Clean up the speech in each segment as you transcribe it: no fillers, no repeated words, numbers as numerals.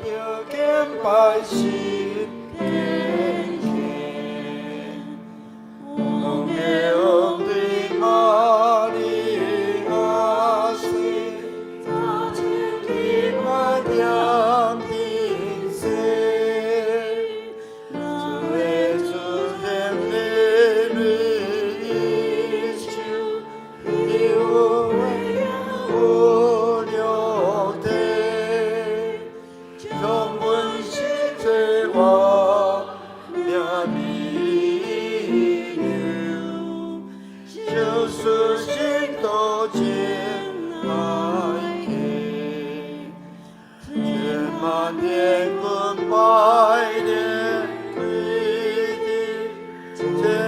着敬拜心天天，我们的玛利亚是早晨的玛亮的色，最主人的绿树，有我了的，从本是最我命里流，就是心多见爱给，千万年滚百年归的，天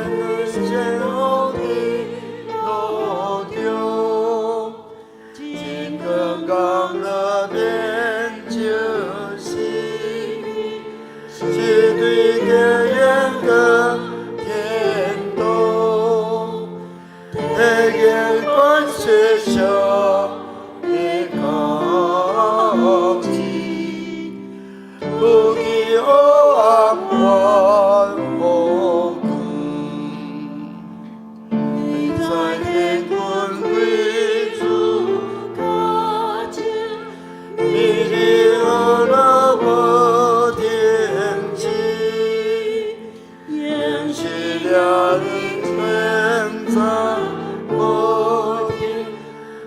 日先后的落丢，金刚刚了变就是绝对的人更天动，黑夜关学校的高级，不给我安还我你在天滚归主高级，你的恶了我天际，延续了你存在我的，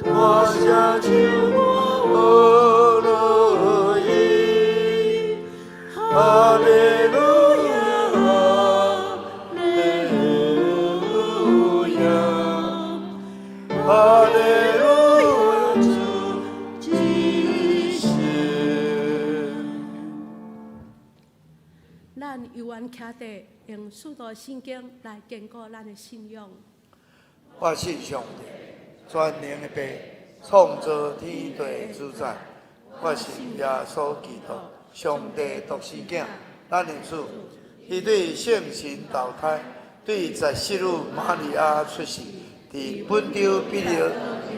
我下就我乐意，哈利路亚，哈利路亚，哈利路亚，主基神。咱犹原徛地，用许多圣经来坚固咱的信仰。我信上帝，全能的爸，创造天地主宰。我信耶稣基督，上帝独生子，咱的主。伊对圣神投胎，对17女玛利亚出世，伫本州比利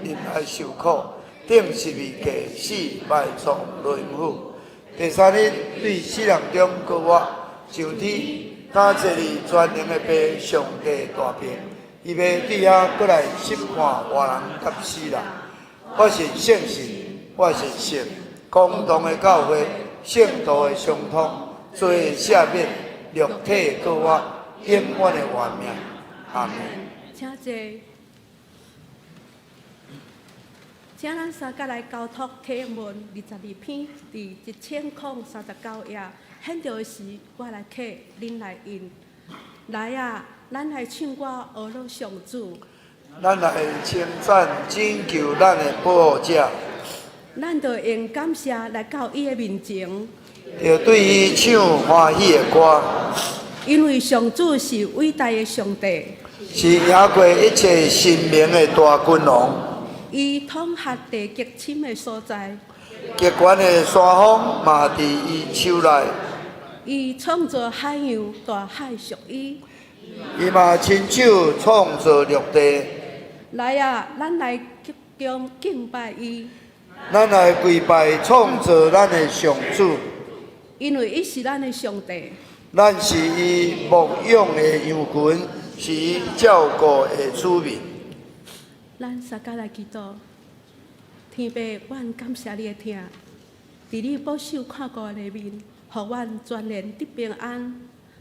林来受苦，顶12架死埋葬罗营府。第3日对死人中搁活上天，感谢你全能的爸，上帝大病。伊要对遐过来审判活人甲死人。我信圣神，我信神，公堂的教会，圣道的相通，罪的赦免，肉体搁活，永远的活命。阿门。请坐。请咱三甲来交托启文22篇第1039页，显着的时，我来启，恁来印。来啊，咱来唱歌学乐上主。咱来称赞拯救咱的保护者，咱就用感谢来到伊的面前，要对伊唱欢喜的歌，因为上主是伟大的上帝，是赢过一切神明的大君王。伊统辖地极深的所在，极悬的山峰嘛伫伊手内，伊创造海洋，大海属伊。伊嘛亲手创造陆地。来啊，咱来集中敬拜伊，咱来跪拜创造咱的上主，因为伊是咱的上帝。咱是伊牧养的羊群，是伊照顾的子民。咱三甲来祈祷，天父，阮感谢你的听，伫你保守看顾的面，互阮全然得平安。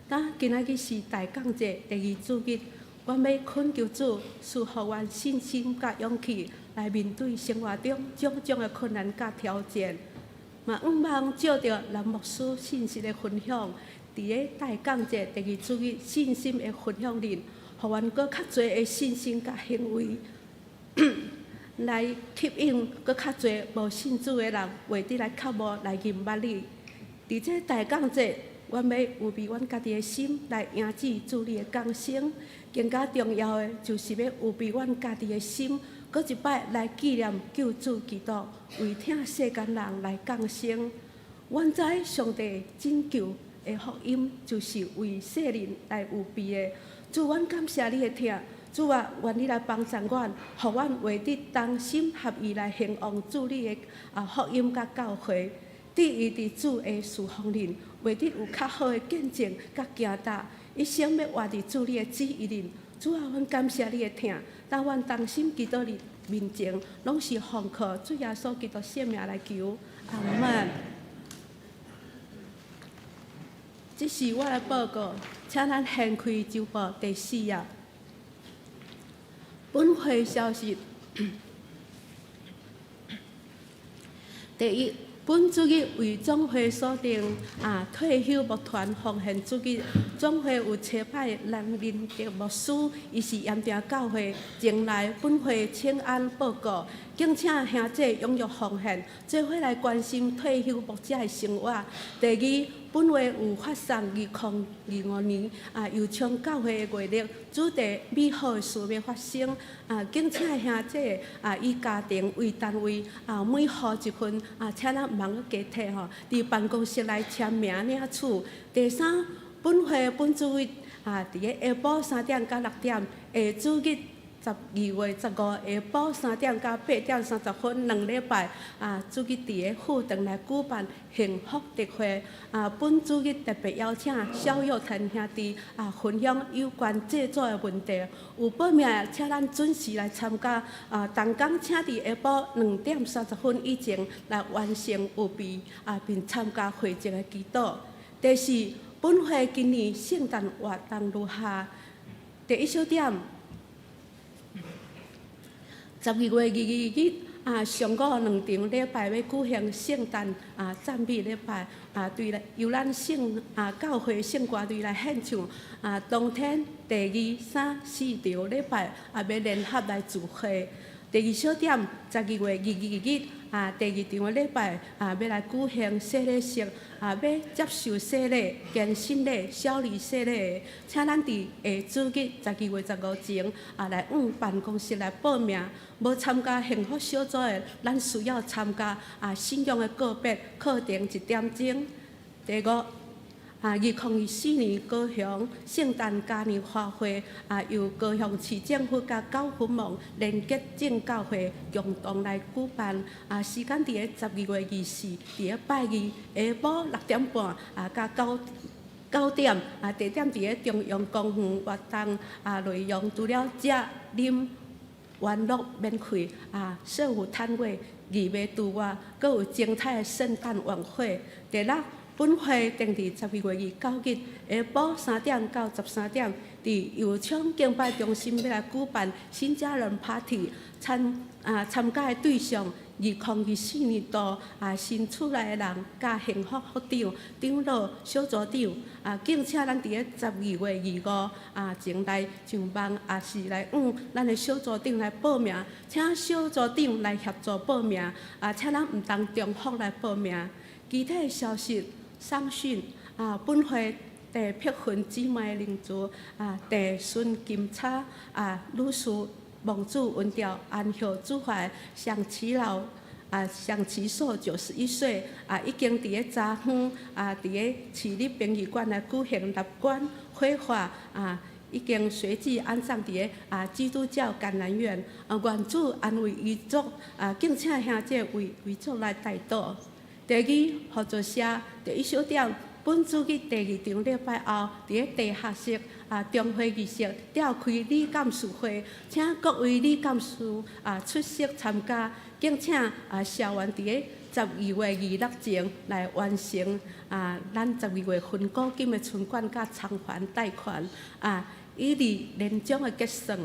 咱今仔日是大降节第2主日，阮要恳求主赐互阮信心甲勇气，来面对生活中种种的困难甲挑战。嘛，望照着蓝牧师信息的分享，伫咧大降节第2主日信心的分享日，互阮搁较侪的信心甲行为。来吸引搁较侪无信主的人，为伫来较无来认捌你。伫这大降节，阮要有备阮家己的心来迎接主你的降生。更加重要的，就是要有备阮家己的心，搁一摆来纪念救主基督为听世间人来降生。阮知上帝拯救的福音，就是为世人来有备的。主，阮感谢你的听。主啊，愿你来帮助阮，互阮为伫同心合意来兴旺主你的福音甲教诲。伫伊伫主的侍奉里，为着有较好的见证甲行达，一生要活伫主你的旨意里。主啊，阮感谢你的听，当阮同心祈祷你面前，拢是奉靠主耶稣基督圣名来求，阿门。这是我的报告，请咱掀开周报第4页。本会消息。第一，本主日为总会所定退休牧团奉献主日，总会有车派蓝林德牧师，伊是盐埕教会前来本会请安报告，敬请兄姐踊跃奉献，做伙来关心退休牧者的生活。第二，本会有发送2025年油厂教会的月历，主题美好的事要发生。敬请兄姐以家庭为单位每户一份请咱毋通去加摕吼，伫办公室来签名领取。第三，本会本主日伫个下晡3点到6点，下主日12月15下晡3点到8点30分2礼拜，主日伫个副堂来举办幸福特会。本主日特别邀请肖玉腾兄弟分享有关制作的问题。有报名，请咱准时来参加。同工请伫下晡2点30分以前来完成预备，并参加会籍的祈祷。第四，本会今年圣诞活动如下：第一小点。12月22日，上午2场礼拜要举行圣诞赞美礼拜，由咱教会圣歌队来献唱。当天第2、3、4场礼拜要联合来聚会。第二小点，12月22日，第2场的礼拜要来举行洗礼式，要接受洗礼、献新礼、小礼洗礼，请咱伫下主日12月15前来往办公室来报名。无参加幸福小组的，咱需要参加信仰的个别课程1点钟。第5。2024年高雄圣诞嘉年华会由高雄市政府甲教福网连结正教会共同来举办。时间伫个12月24，伫个拜二下晡6点半甲9点，地点伫个中央公园活动。内容除了食、啉、玩乐免费，社会摊位、义卖之外，阁有精彩的圣诞晚会。第6。本会定伫12月29日下晡3点到13点，伫油厂敬拜中心要来举办新家人 Party， 参加的对象2024年度新厝内的人甲幸福福长、长老、小组长，敬请咱伫个12月25前来上网，也是来往咱的小组长来报名，请小组长来协助报名，请咱毋当重复来报名。具体消息。送讯本会第碧云姊妹灵族第孙金叉女士蒙主文调安孝主怀上齐老上齐寿91岁已经伫个昨昏伫个市立殡仪馆来举行立棺火化已经随即安葬伫个基督教橄榄园愿主安慰遗族敬请兄姐为遗族来代祷。第二，合作社第1小点，本主日第2场礼拜后，伫个地下室中会仪式召开礼感事会，请各位礼感事出席参加，敬请社员伫个12月26前来完成咱12月份股金的存款甲偿还贷款以利年终的结算。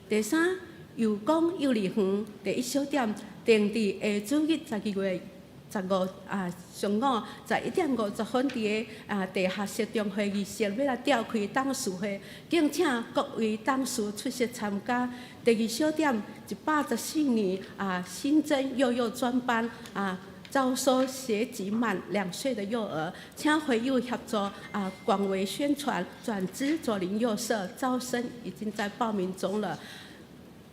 第三，油港幼儿园第1小点，定伫下主日12月15上午11点50分，伫个地下室中会议室要来召开董事会，敬请各位董事出席参加。第2小点，114年新增幼幼专班招收学籍满2岁的幼儿，请会友协助广为宣传，转资左邻右舍，招生已经在报名中了。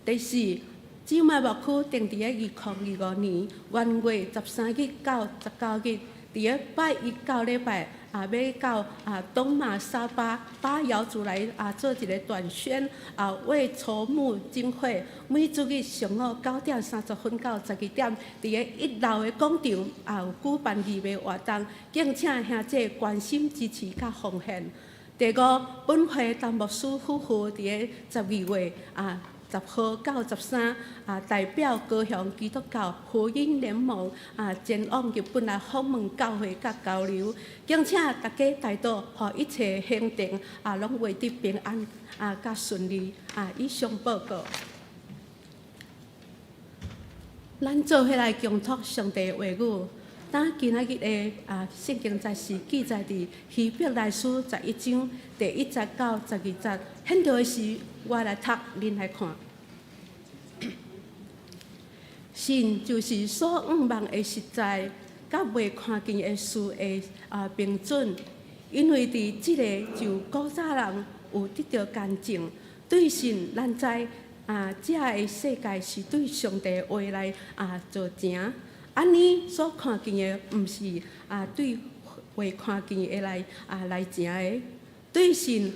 第4。姊妹牧区定伫个2025年元月13日到19日，伫个拜一到礼拜要到东马沙巴瑶族来做一个短宣为筹募经费，每主日上午9:30到12点，伫个1楼的广场有举办义卖活动，敬请兄姐关心支持甲奉献。第五，本会陈牧师夫妇伫个12月10号到13代表高雄基督教福音联盟前往日本来访问教会甲交流，敬请大家带到，互一切行程拢会得平安甲顺利以上报告。咱做伙来共读上帝话语。当今仔日的圣经在是记载伫希伯来书11章第1节到12节，很多时我来读，恁来看。神就是所仰望的实在，甲未看见的事的标准，因为伫即个就古早人有得到干净，对神咱知这个世界是对上帝的话来做成。安尼所看见的，毋是对未看见的来成的。对神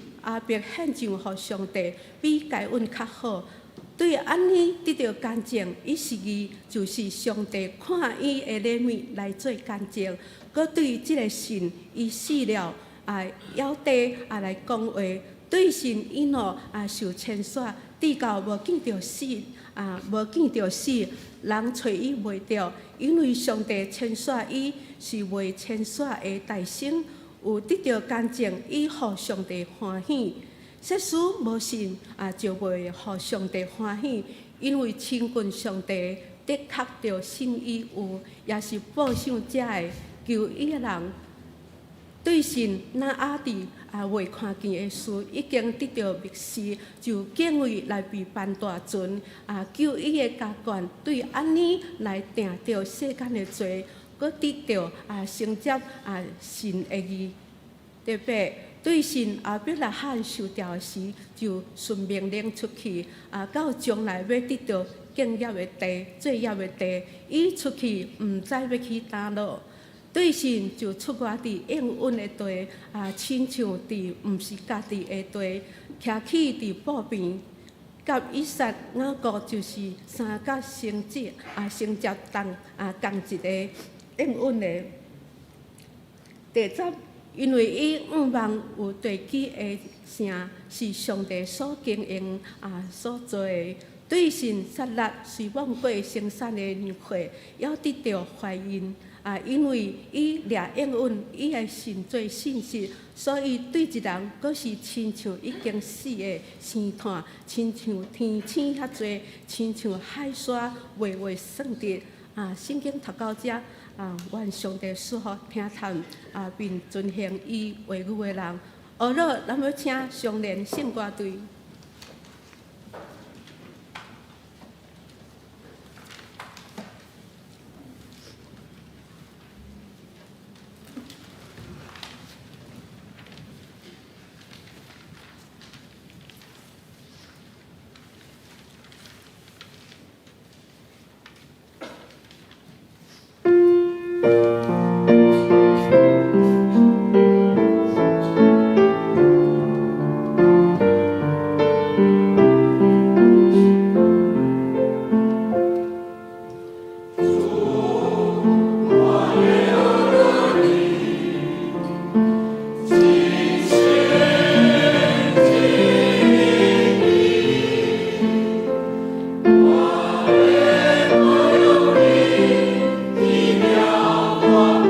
别献上互上帝，比该阮较好。对安尼得到干净，伊是义，就是上帝看伊的怜悯来做干净。佮对即个神，伊死了要地来讲话。对神以后受牵线，直到无见着死无见着死，人找伊袂着，因为上帝牵线伊是为牵线的代生，有得到干净，以互上帝欢喜。世事无信就袂互上帝欢喜，因为亲近上帝的确着信伊有，也是报上遮的求伊的人。对神那伫未看见的事，已经得到密示，就敬畏来被办大船救伊的家眷，对安尼来定着世间的罪，佮得到承接神的义。第八，对神伯拉罕受调时，就顺命令出去到将来要得到敬业的地、罪业的地，伊出去毋知要去倒落。对神就出外伫应允的地亲像伫毋是家己的地，徛起伫埔边。甲以撒、雅各就是三甲生接同一个应允的。第十，因为伊仰望有地基的城是上帝所经营所做的。对神撒力虽望过生产的年岁，要得到怀孕。因为伊掠应允，伊的神做信实，所以对一人，阁是亲像已经死的星探，亲像天星遐济，亲像海沙微微算得。圣经读到遮，愿上帝赐福听叹并遵行伊话语的人。下落，咱要请上联圣歌队。我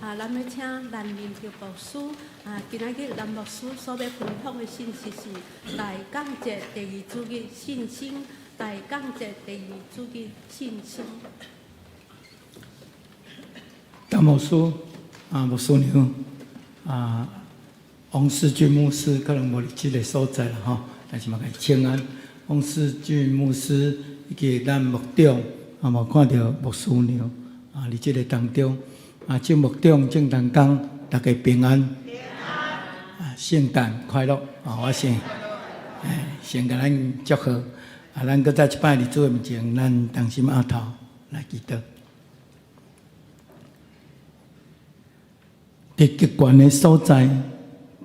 咱要请蓝林条牧师今仔日蓝牧师所要分享的信息是大港节第二主日信心，大港节第二主日信心。大牧师牧师娘王世俊牧师可能无伫即个所在啦吼，但是嘛甲伊请安。王世俊牧师以及咱牧长无看到牧师娘伫即个当中祝牧长正当工大家平安，圣诞快乐我先先甲咱祝贺咱搁再一摆伫主的面前，咱同心压头来祈祷。伫极悬的所在，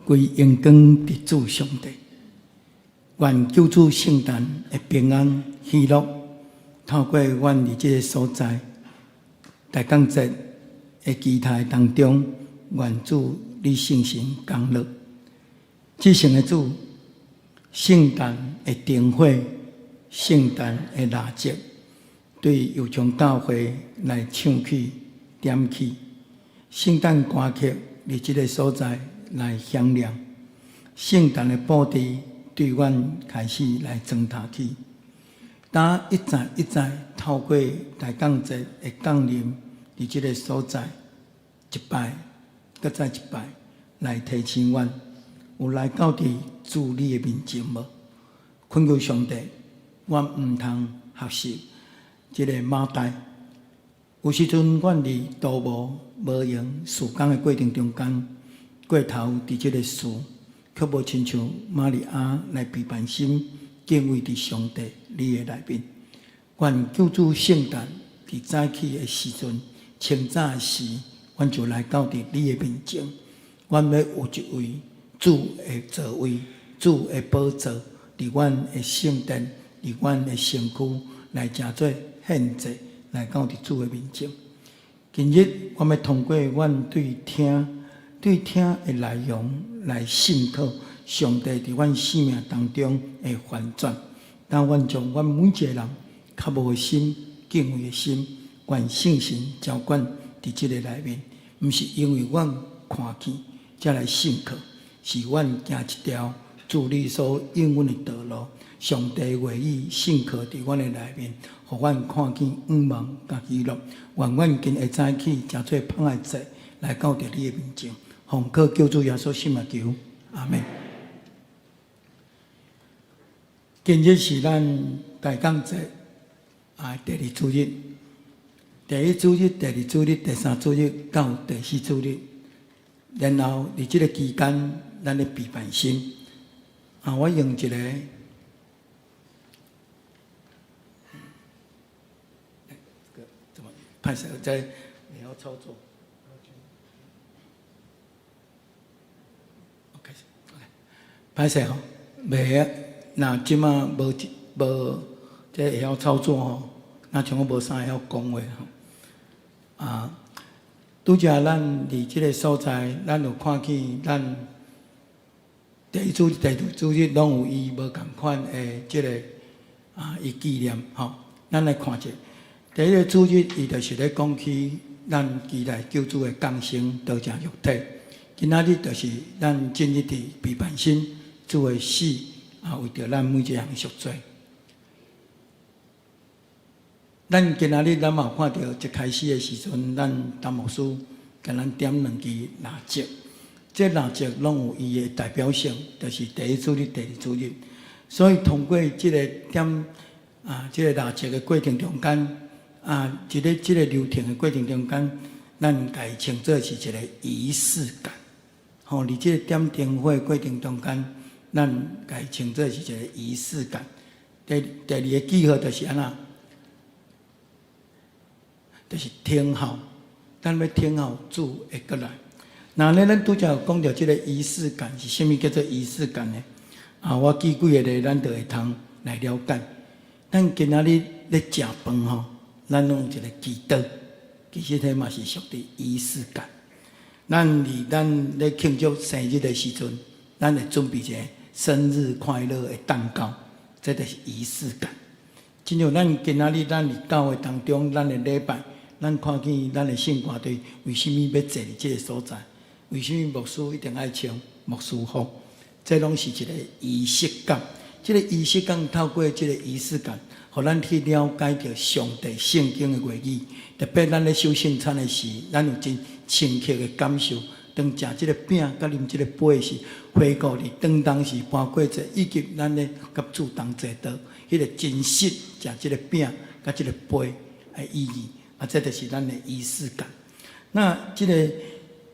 归荣光伫主上帝。愿救主圣诞的平安喜乐，透过阮伫即个所在，大港节的期待当中，愿主你圣神降落。至圣的主，圣诞的灯火，圣诞的蜡烛，对又从教会来唱起、点起。圣诞歌曲伫即个所在来响亮，圣诞的布置对阮开始来装塔起。当一再一再透过大港节的降临伫即个所在，一摆搁再一摆来提醒阮，有来到伫主你的面前无？恳求上帝，阮毋通学习即个马代。有时阵，阮伫道无用事工的过程中间，过头伫即个事，却无亲像玛利亚来陪伴心，敬畏伫上帝你的内面。愿救主圣诞伫早起的时阵，清早的时，阮就来到伫你的面前。阮要有一位主的座位，主的宝座，伫阮的圣殿，伫阮的身躯来诚做献祭。来到伫主的面前。今日我们通过阮对听的内容来渗透上帝伫阮生命当中的翻转。当阮将阮每一个人较无的心、敬畏的心，愿圣神浇灌伫即个内面，毋是因为阮看见才来信靠，是阮行一条主你所应允的道路。上帝话语信靠伫阮的内面，互阮看见愿望甲喜乐。愿阮今下早起诚做芳爱节来到伫你的面前，奉靠救主耶稣圣名求，阿门。今日是咱大港节第二主日，第一主日、第二主日、第三主日到第四主日，然后伫即个期间，咱的陪伴心我用一个。歹势，在你要操作。OK，歹势吼，袂啊！那即马无即会晓操作吼，那像我无啥会晓讲话吼。拄则咱伫即个所在，咱有看见咱第一主日、第二主日拢有伊无共款的即个伊纪念吼，咱来看者。第一个主日，伊就是咧讲起咱期待救主的降生道成肉体。今仔日就是咱今日伫陪伴心主的死为着咱每一项赎罪。咱今仔日咱嘛有看到一开始的时阵，咱陈牧师甲咱点2支蜡烛，这蜡烛拢有伊的代表性，就是第一主日、第二主日。所以通过即个点即个蜡烛的过程中间。即个流程的过程中间，咱家称作是一个仪式感。伫即个点灯火的过程中间，咱家称作是一个仪式感。第二个记号就是安那，就是听候，咱要听候主会过来。那咱拄则有讲到即个仪式感是啥物叫做仪式感呢？我举几个例，咱就会通来了解。咱今仔日咧食饭吼。咱拢有一个祈祷，其实迄嘛是属于仪式感。咱咧庆祝生日的时阵，咱会准备一个生日快乐的蛋糕，这就是仪式感。亲像咱今仔日咱伫教会当中，咱的礼拜，咱看见咱的圣歌队为什么要坐伫即个所在？为什么牧师一定爱唱牧师服？这拢是一个仪式感。这个仪式感透过这个仪式感，互咱去了解到上帝圣经的话语。特别咱咧守圣餐的时，咱有真深刻的感受。当食这个饼，甲啉这个杯时，回顾伫当当时搬过者，以及咱咧甲主同坐道，迄个真实食这个饼甲这个杯的意义。这就是咱的仪式感。那这个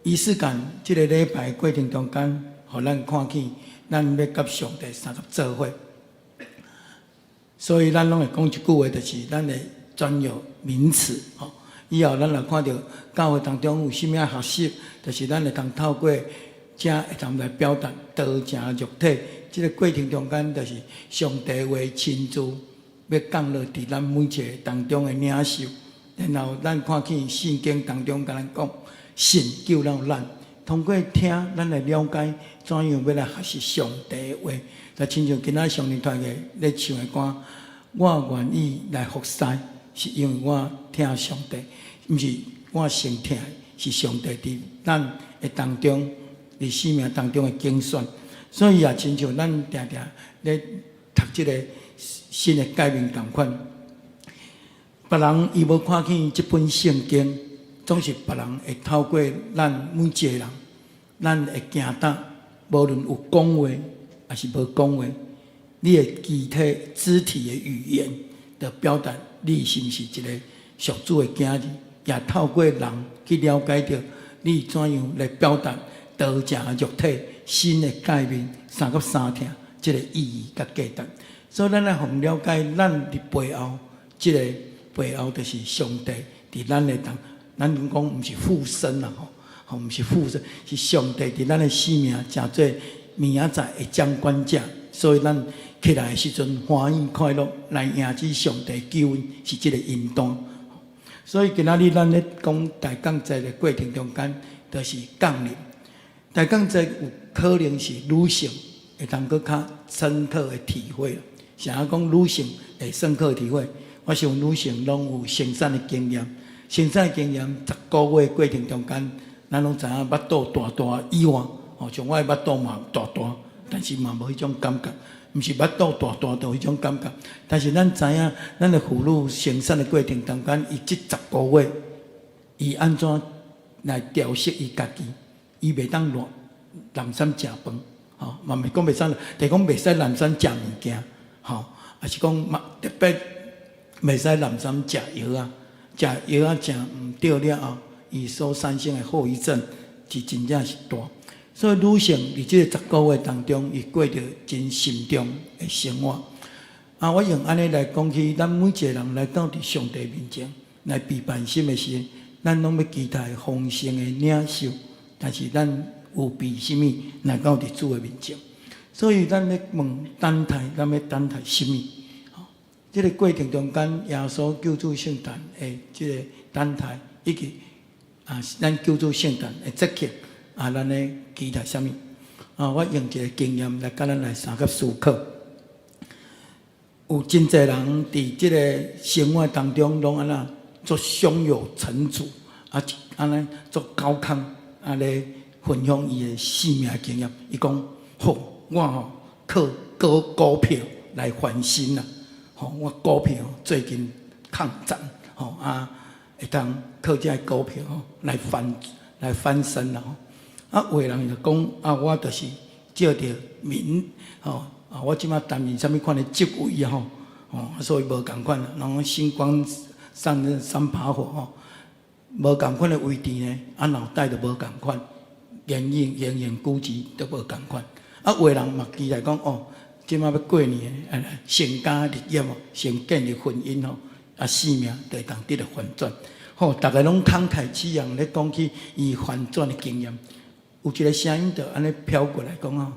仪式感，这个礼拜过程中间，互咱看见咱要甲上帝三合做伙。所以咱拢会讲一句话，就是咱的专有名词。以后咱来看到教会当中有甚物学习，就是咱会当透过这会当来表达道成肉体。这个过程中间，就是上帝话亲自要降落伫咱每一个当中的领受。然后咱看见圣经当中甲咱讲，信救了咱。通过听，咱来了解怎样要来学习上帝的话。就亲像今仔上帝团嘅咧唱的歌，我愿意来服侍，是因为我听上帝，毋是我先听，是上帝伫咱的当中，伫生命当中的精选。所以也亲像咱常常咧读即个新的改名同款。别人伊无看见即本圣经，总是别人会透过咱每一个人，咱会行搭，无论有讲话还是无讲话，你的肢体的语言的表达，你是毋是一个属主的囝儿？也透过人去了解到你怎样来表达道成肉体新的界面三个三听，即个意义甲价值。所以咱来互了解咱伫背后，即个背后就是上帝伫咱的当，咱讲毋是附身啦吼，毋是附身，是上帝伫咱的生命诚做明仔载的掌管者。所以咱起来的时阵欢喜快乐，来迎接上帝救恩，是即个引导。所以今仔日咱咧讲大降节的过程中间，就是降临。大降节有可能是女性会当搁较深刻的体会。想要讲女性会深刻的体会，我想女性拢有生产的经验。生产的经验10个月过程中间，咱拢知影腹肚大大以外，像我的腹肚嘛大大，但是嘛无迄种感觉。毋是腹肚大大就迄种感觉，但是咱知影，咱的妇女生产的过程中间，伊这10个月，伊安怎来调息伊家己？伊袂当懒散食饭，嘛袂讲袂使，就讲袂使懒散食物件，还是讲特别袂使懒散食药啊，食药啊食毋对了后，伊所产生的后遗症是真正是大。所以女性伫即个10个月当中，伊过着真慎重的生活。我用安尼来讲起，咱每一个人来到伫上帝面前来备办心的时，咱拢要期待丰盛的领受。但是咱有备什么来到伫主的面前？所以咱咧问等待，咱要等待什么？即个过程中间，耶稣救主圣诞的即个等待，以及咱救主圣诞的节庆。咱咧期待什么？我用一个经验来甲咱来三个思考。有真侪人伫即个生活当中，拢安那做胸有成竹，安尼做高亢，咧分享伊的生命经验。伊讲：好，我靠股票来翻身啦！我股票最近抗涨，会当靠这股票来翻身啦！有个人就讲我就是借着名我即马担任什么款的职位所以无共款啦。然后星光三把火无共款的位置呢，脑袋就无共款，言言举止都无共款。有个人嘛期待讲即马要过年成家立业先建立婚姻生命就会当得到反转。大家拢慷慨激昂咧讲起伊反转的经验。有一个声音就安尼飘过来讲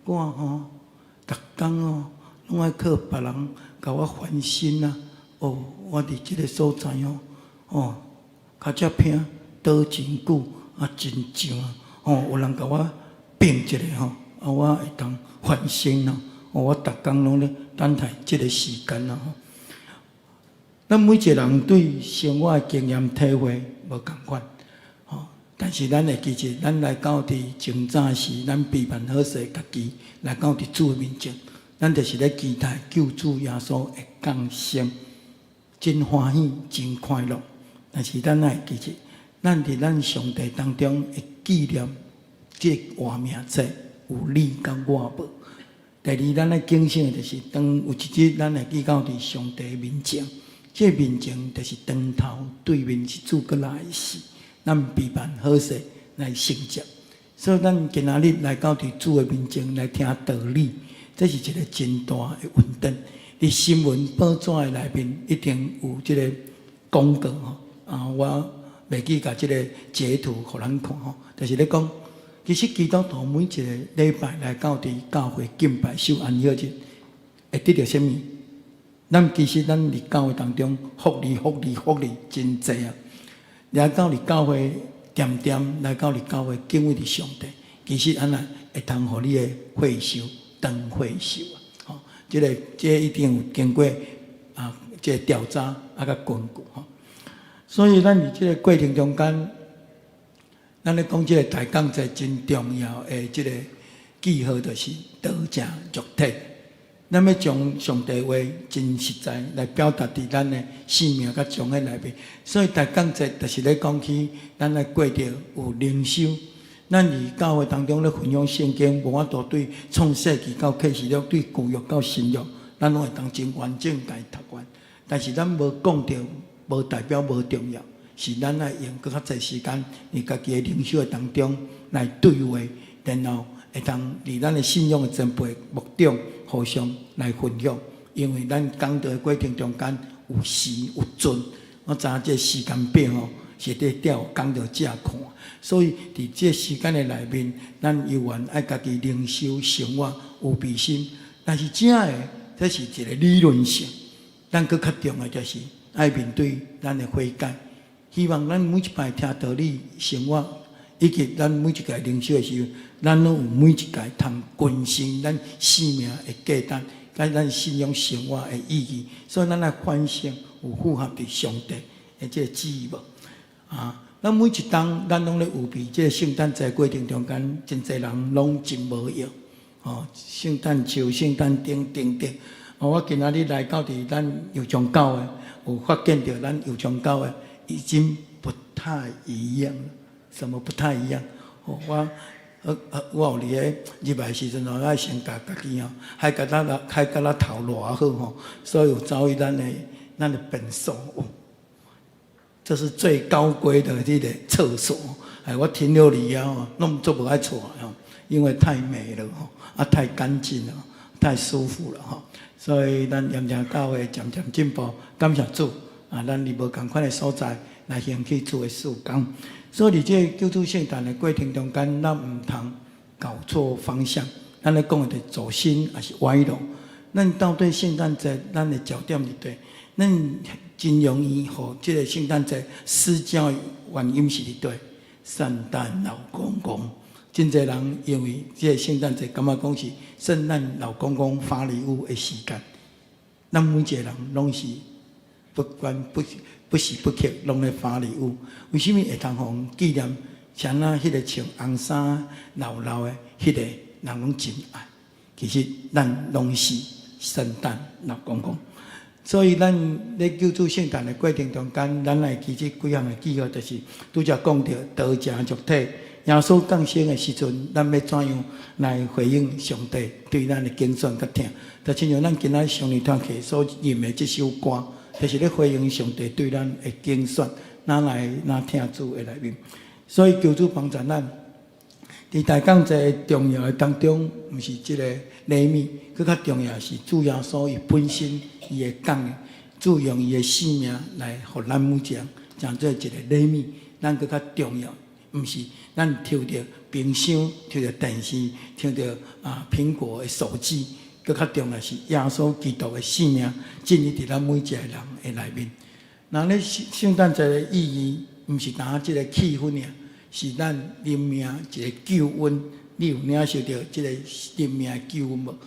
我逐工拢爱靠别人甲我翻身啊！我伫即个所在脚只偏倒真久真上有人甲我并一下我会当翻身我逐工拢咧等待即个时间咱每一个人对生活的经验体会无共款，吼。但是咱会记住，咱来到伫前早时，咱备办好势，家己来到伫主的面前，咱就是咧期待救主耶稣会降生，真欢喜，真快乐。但是咱会记住，咱伫咱上帝当中会纪念这活命册有你甲我无。第二，咱咧警醒的就是，当有一日咱会去到伫上帝面前。这面前就是灯头对面是主过来的时，咱备办好势来承接。所以咱今仔日来到伫主的面前来听道理，这是一个真大的恩典。伫新闻报纸的内面一定有这个广告吼，我袂记甲这个截图互咱看吼，就是咧讲，其实基督徒每一个礼拜来到伫教会敬拜守安息日，会得到什么？咱其实咱伫教会当中福利真侪啊！来到伫教会点来到伫教会敬畏伫上帝，其实安那会通互你的会寿当会寿啊！吼，这一定有经过这调查甲根据吼。所以咱伫这个过程中间，咱咧讲这个大讲节真重要的这个记号，就是道成肉体。咱要将上帝话真实在来表达伫咱的生命甲从个内面，所以大讲节就是咧讲起咱来过着有灵修。咱伫教会当中咧分享圣经，无法度对创世纪到启示录，对旧约到新约，咱拢会当真完整家读完。但是咱无讲到，无代表无重要，是咱来用搁较侪时间，伫家己的灵修当中来对话，然后会当伫咱的信仰的前辈目中。互相来分享，因为咱讲道的过程中间有时有准，我知影这时间表吼是伫调讲道者看，所以伫这时间的内面，咱犹原爱家己灵修生活有备心。但是正的，这是一个理论性，咱搁较重要就是爱面对咱的悔改。希望咱每一摆听道理生活，以及咱每一个灵修的时候。咱拢有每一届通关心咱生命的价值，甲咱信仰生活的意义，所以咱来反省有符合伫上帝的这个旨意无？咱每一当咱拢咧有备这个圣诞节过程中间，真侪人拢真无用圣诞树、圣诞灯等等。我今仔日来到伫咱油厂教的，有发现到咱油厂教的已经不太一样了。什么不太一样？我有伫咧入来时阵爱先家己海甲咱头偌好吼，所以有走去咱的便所，这是最高规的这个厕所。我停留里弄做不爱错因为太美了太干净了，太舒服了所以咱盐埕教会渐渐进步，感谢主咱伫无同款的所在来行去主的事工。所以，伫这救主圣诞的过程中间，咱唔通搞错方向。咱咧讲的走心还是歪路？咱到底圣诞节咱的焦点伫对？咱真容易互这个圣诞节失焦原因是伫对？圣诞老公公，真侪人因为这个圣诞节感觉讲是圣诞老公公发礼物的时间。咱每一个人拢是不时不刻拢咧发礼物，为什么会通互纪念？像迄个穿红衫老的迄个人拢真爱。其实咱拢是圣诞老公公，所以咱咧救助圣诞的过程中间，咱来记这几项的记号，就是拄则讲到道成肉体，耶稣降生的时阵，咱要怎样来回应上帝对咱的拣选甲听？就亲像咱今仔上日团契所吟的这首歌。就是咧回应上帝对咱的拣选，哪听主的内面，所以求主帮助咱。伫大讲节重要的当中，毋是即个礼物，更较重要是主耶稣伊本身伊的讲的，主用伊的生命来互咱每一人，当做一个礼物。咱更较重要，毋是咱抽着冰箱、抽着电视、抽着苹果的手机。更较重要是耶稣基督的生命进入伫咱每一个人的内面。那咧圣诞节的意义，毋是单即个气氛尔，是咱人命一个救恩。你有领受到即个人命的救恩无？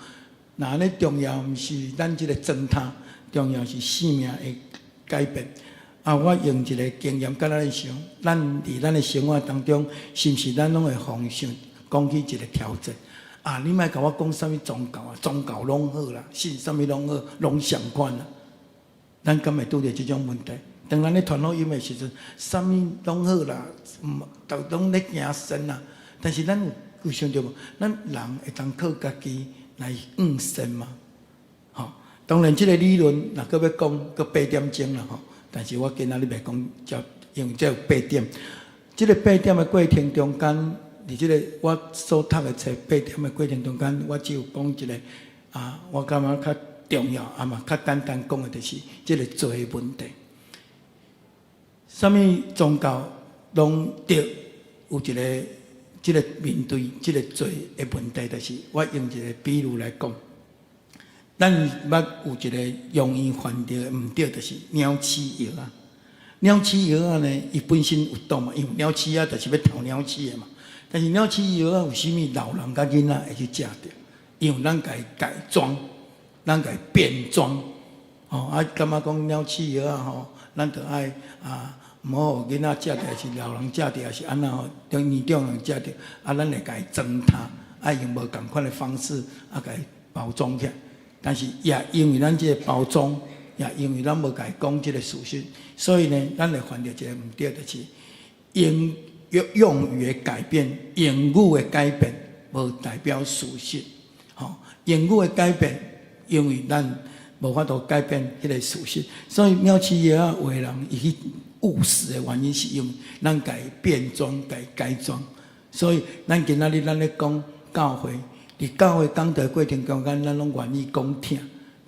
那咧重要毋是咱即个糟蹋，重要是生命的改变。啊，我用一个经验甲咱想，咱伫咱的生活当中，是毋是咱拢会方向讲起一个调整？啊，你莫甲我讲啥物宗教啊，宗教拢好啦，信啥物拢好，拢相关啦。咱敢会拄着即种问题？当咱咧传福音的时阵，啥物拢好啦，都拢咧行神啦。但是咱有想着无？咱人会当靠家己来神嘛？吼，当然即个理论若搁要讲，搁8点钟啦吼。但是我今仔日袂讲，叫用这8点。即个8点的过程中间，伫即个我所读的册8点的过程中间，我只有讲一个啊，我感觉较重要，啊嘛较简单讲的就是即个罪的问题。啥物宗教拢得有一个即个面对即个罪的问题，就是我用一个比喻来讲。咱捌有一个容易犯着的毋对，就是鸟鼠药啊。鸟鼠药啊呢，伊本身有毒嘛，因为鸟鼠啊就是要偷鸟鼠的嘛。但是鸟鼠药啊，有啥物老人甲囡仔会去食着？因为咱家改装，咱家变装，哦啊，感觉讲鸟鼠药啊吼，咱着爱啊，毋好互囡仔食着，还是老人食着，还是安那吼，年长人食着，啊，咱会家装它，爱用无共款的方式啊，家包装起来。但是也因为咱这个包装，也因为咱无甲伊讲这个事实，所以呢，咱会犯着一个毋对，就是用语的改变，用语的改变，无代表事实。吼，用语的改变，因为咱无法度改变迄个事实，所以鸟鼠药啊，有的人伊去误事的原因是因为咱家变装、家改装，所以咱今仔日咱咧讲教会。伫教会讲道过程中间，咱拢愿意讲听，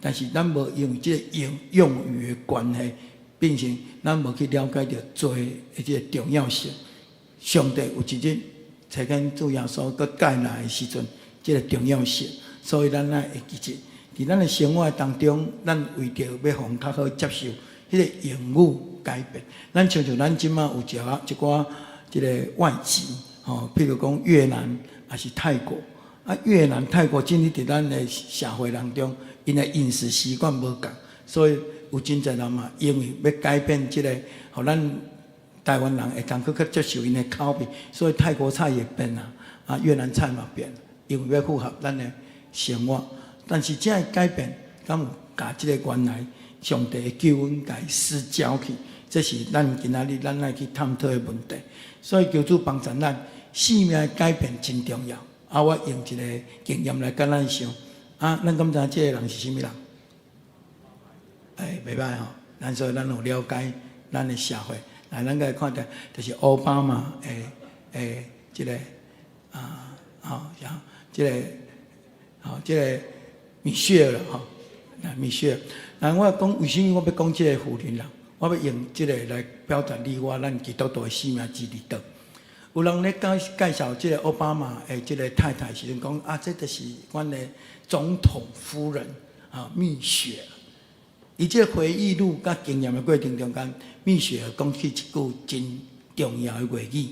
但是咱无因为即个用语的关系，变成咱无去了解到罪的即个重要性。上帝有一日差遣主耶稣搁介来的时阵，即个重要性，所以咱会记住，伫咱的生活当中，咱为着要互较好接受迄个用语改变。咱像咱即马有一寡即个外籍，吼，譬如讲越南还是泰国。啊，越南、泰国今日伫咱的社会当中，因的饮食习惯无共，所以有真侪人嘛，因为要改变即个，互咱台湾人会当较接受因的口味，所以泰国菜也变啦，啊，越南菜嘛变，因为要符合咱的生活。但是这改变，敢有甲即个原来上帝的救恩甲伊失焦去，这是咱今仔日咱来去探讨的问题。所以求主帮助咱，生命的改变真重要。啊！我用一个经验来甲咱想，啊，咱敢知即个人是啥物人？袂歹吼。咱所以咱有了解咱的社会，来咱个看到就是奥巴马即个即个米歇尔吼，米歇尔。那我讲为什么我要讲即个妇人人？我要用即个来表达你我咱基督徒的生命之理道。有人咧介绍即个奥巴马诶，即个太太时阵讲啊，这就是阮的总统夫人啊，蜜雪儿。伊即个回忆录甲经验的过程中间，蜜雪儿讲起一句真重要的话语。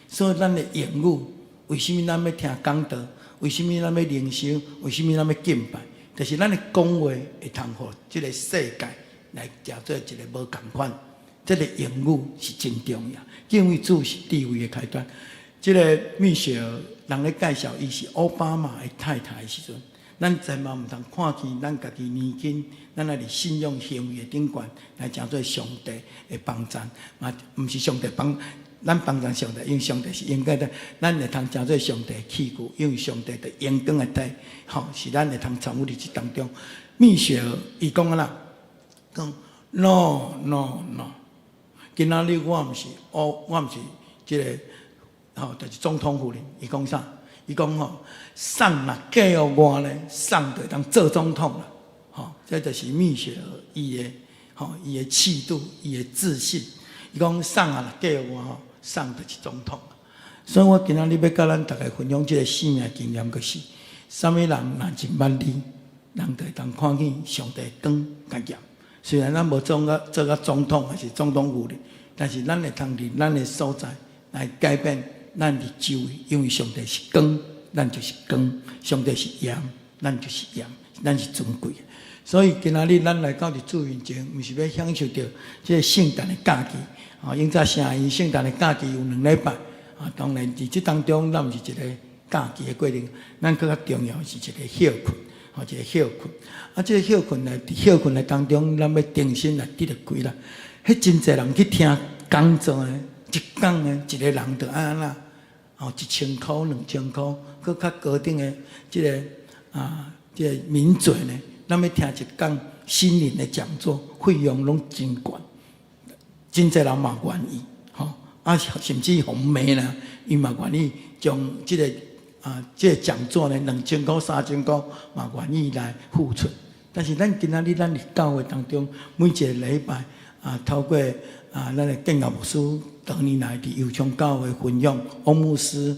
所以咱的用语，为什么咱要听讲道？为什么咱要灵修？为什么咱要敬拜？就是咱的讲话会通互即个世界来叫做一个无共款。这个用语是真重要，敬畏主是地位的开端。这个蜜雪儿人咧介绍，伊是奥巴马的太太的时阵，咱千万唔通看见咱家己年轻，咱来伫信仰行为的顶端来讲做上帝的帮助，嘛唔是上帝帮咱帮助上帝，因为上帝是应该的，咱会通讲做上帝的器具，因为上帝的阳光的体，吼是咱会通参与伫这当中。蜜雪儿伊讲啊啦，讲 no。今仔日我毋是即个就是总统夫人。伊讲啥？伊讲送若嫁予我呢，送就当做总统啦。这就是蜜雪儿伊的气度，伊的自信。伊讲送啊，嫁予我送就是总统。所以我今仔日要甲咱大家分享即个生命经验，就是啥物人若真捌你，人就会当看见上帝光甲盐。虽然咱无做个总统还是总统夫人，但是咱会通伫咱的所在来改变咱的周围，因为上帝是光，咱就是光；上帝是盐，咱就是盐，咱是尊贵的。所以今仔日咱来到伫主面前，毋是要享受到这个圣诞的假期。因早城伊圣诞的假期有2礼拜。当然伫即当中，咱毋是一个假期的过程，咱更较重要是一个休困，一个休困。即个休困来，伫休困的当中，咱要定心来得开啦。迄真侪人去听讲座的，一讲的一个人就安那，1000块、2000块，佮较高等的即个即个名嘴呢，咱要听一讲心灵的讲座，费用拢真悬，真侪人嘛愿意，甚至红媒啦，伊嘛愿意将即个即个讲座呢，2000块、3000块嘛愿意来付出。但是咱今仔日咱伫教会当中，每一个礼拜透过咱的建教牧师多年来伫油厂教会分享，王牧师